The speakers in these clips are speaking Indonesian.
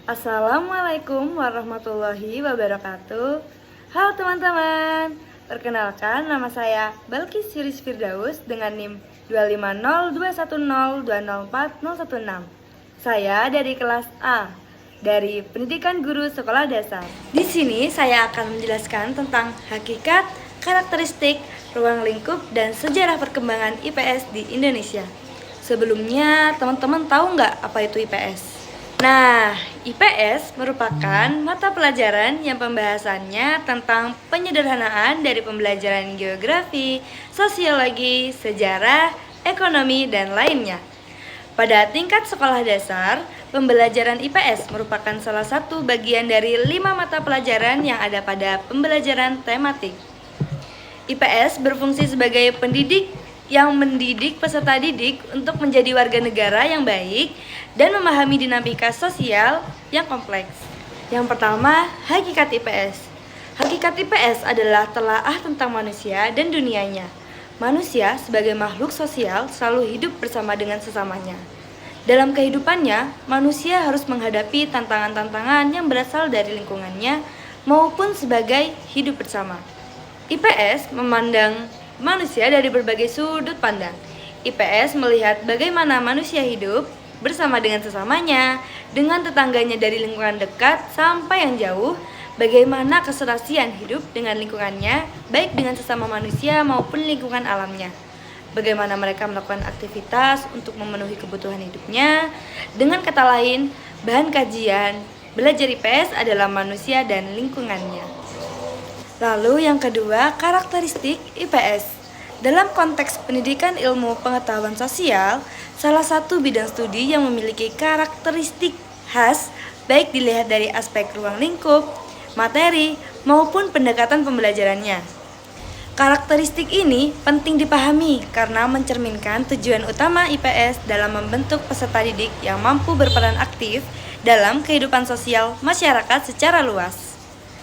Assalamualaikum warahmatullahi wabarakatuh. Halo teman-teman, perkenalkan nama saya Balkis Yuris Firdaus dengan NIM 25021020416. Saya dari kelas A, dari Pendidikan Guru Sekolah Dasar. Di sini saya akan menjelaskan tentang hakikat, karakteristik, ruang lingkup, dan sejarah perkembangan IPS di Indonesia. Sebelumnya, teman-teman tahu nggak apa itu IPS? Nah, IPS merupakan mata pelajaran yang pembahasannya tentang penyederhanaan dari pembelajaran geografi, sosiologi, sejarah, ekonomi, dan lainnya. Pada tingkat sekolah dasar, pembelajaran IPS merupakan salah satu bagian dari 5 mata pelajaran yang ada pada pembelajaran tematik. IPS berfungsi sebagai pendidik yang mendidik peserta didik untuk menjadi warga negara yang baik dan memahami dinamika sosial yang kompleks. Yang pertama, hakikat IPS. Hakikat IPS adalah telaah tentang manusia dan dunianya. Manusia sebagai makhluk sosial selalu hidup bersama dengan sesamanya. Dalam kehidupannya, manusia harus menghadapi tantangan-tantangan yang berasal dari lingkungannya maupun sebagai hidup bersama. IPS memandang manusia dari berbagai sudut pandang. IPS melihat bagaimana manusia hidup bersama dengan sesamanya, dengan tetangganya dari lingkungan dekat sampai yang jauh, bagaimana keserasian hidup dengan lingkungannya, baik dengan sesama manusia maupun lingkungan alamnya. Bagaimana mereka melakukan aktivitas untuk memenuhi kebutuhan hidupnya. Dengan kata lain, bahan kajian belajar IPS adalah manusia dan lingkungannya. Lalu yang kedua, karakteristik IPS. Dalam konteks pendidikan ilmu pengetahuan sosial, salah satu bidang studi yang memiliki karakteristik khas baik dilihat dari aspek ruang lingkup, materi, maupun pendekatan pembelajarannya. Karakteristik ini penting dipahami karena mencerminkan tujuan utama IPS dalam membentuk peserta didik yang mampu berperan aktif dalam kehidupan sosial masyarakat secara luas.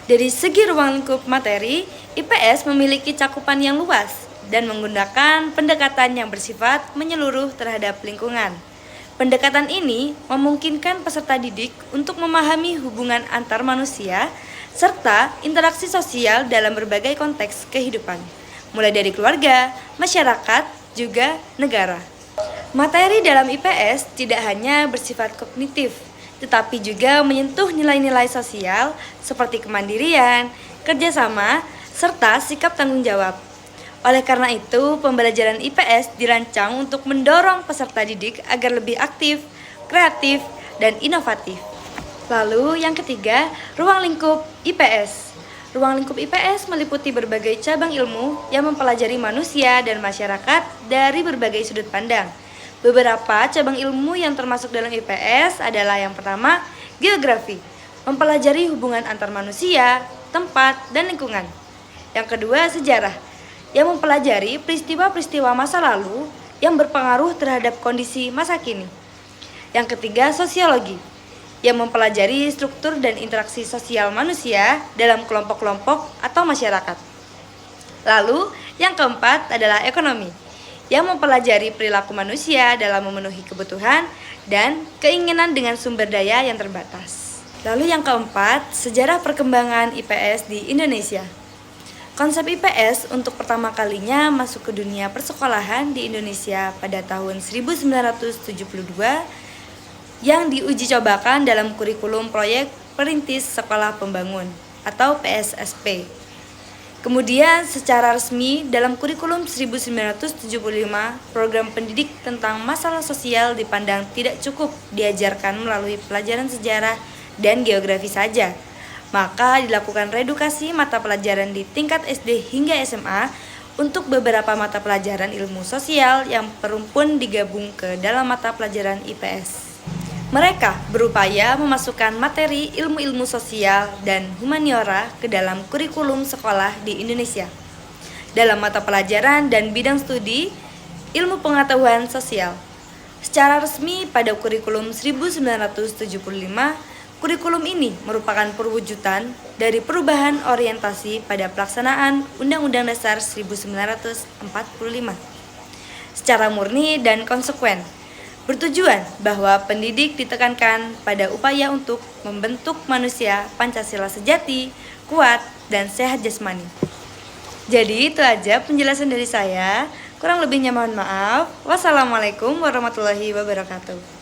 Dari segi ruang lingkup materi, IPS memiliki cakupan yang luas dan menggunakan pendekatan yang bersifat menyeluruh terhadap lingkungan. Pendekatan ini memungkinkan peserta didik untuk memahami hubungan antar manusia serta interaksi sosial dalam berbagai konteks kehidupan, mulai dari keluarga, masyarakat, juga negara. Materi dalam IPS tidak hanya bersifat kognitif, tetapi juga menyentuh nilai-nilai sosial seperti kemandirian, kerjasama, serta sikap tanggung jawab. Oleh karena itu, pembelajaran IPS dirancang untuk mendorong peserta didik agar lebih aktif, kreatif, dan inovatif. Lalu yang ketiga, ruang lingkup IPS. Ruang lingkup IPS meliputi berbagai cabang ilmu yang mempelajari manusia dan masyarakat dari berbagai sudut pandang. Beberapa cabang ilmu yang termasuk dalam IPS adalah yang pertama, geografi, mempelajari hubungan antar manusia, tempat, dan lingkungan. Yang kedua, sejarah, yang mempelajari peristiwa-peristiwa masa lalu yang berpengaruh terhadap kondisi masa kini. Yang ketiga, sosiologi, yang mempelajari struktur dan interaksi sosial manusia dalam kelompok-kelompok atau masyarakat. Lalu, yang keempat adalah ekonomi, yang mempelajari perilaku manusia dalam memenuhi kebutuhan dan keinginan dengan sumber daya yang terbatas. Lalu yang keempat, sejarah perkembangan IPS di Indonesia. Konsep IPS untuk pertama kalinya masuk ke dunia persekolahan di Indonesia pada tahun 1972 yang diuji cobakan dalam kurikulum proyek Perintis Sekolah Pembangun atau PSSP. Kemudian secara resmi dalam kurikulum 1975, program pendidik tentang masalah sosial dipandang tidak cukup diajarkan melalui pelajaran sejarah dan geografi saja. Maka dilakukan reedukasi mata pelajaran di tingkat SD hingga SMA untuk beberapa mata pelajaran ilmu sosial yang pun digabung ke dalam mata pelajaran IPS. Mereka berupaya memasukkan materi ilmu-ilmu sosial dan humaniora ke dalam kurikulum sekolah di Indonesia. Dalam mata pelajaran dan bidang studi ilmu pengetahuan sosial. Secara resmi pada kurikulum 1975, kurikulum ini merupakan perwujudan dari perubahan orientasi pada pelaksanaan Undang-Undang Dasar 1945. Secara murni dan konsekuen, bertujuan bahwa pendidik ditekankan pada upaya untuk membentuk manusia Pancasila sejati, kuat, dan sehat jasmani. Jadi itu aja penjelasan dari saya. Kurang lebihnya mohon maaf. Wassalamualaikum warahmatullahi wabarakatuh.